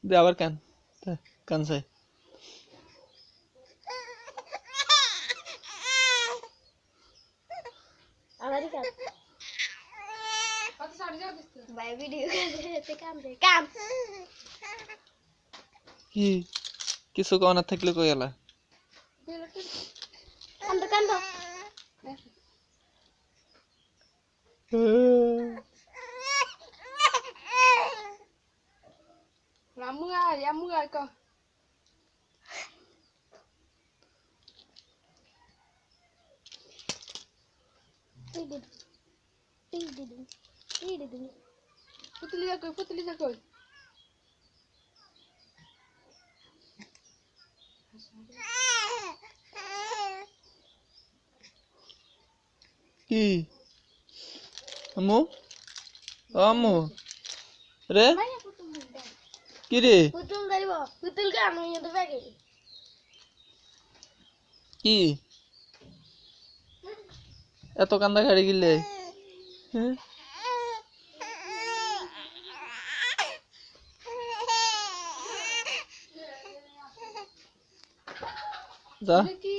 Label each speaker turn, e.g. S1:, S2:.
S1: দে আবার কান কান চাই
S2: আমারই কান ভাই ভিডিও করতে কান দে কান
S1: কি কিছু কওনা থাকলে কই এলা
S2: কান দে কান দে রামু আয় কো পুতলি যা কই
S1: কি আম্মু আম্মু রে কি রে
S2: পুতুল ধরিব পুতুল কান হইয়া তো ব্যাগে
S1: কি এত কান্দা খাড়ি গিলে হ্যাঁ যা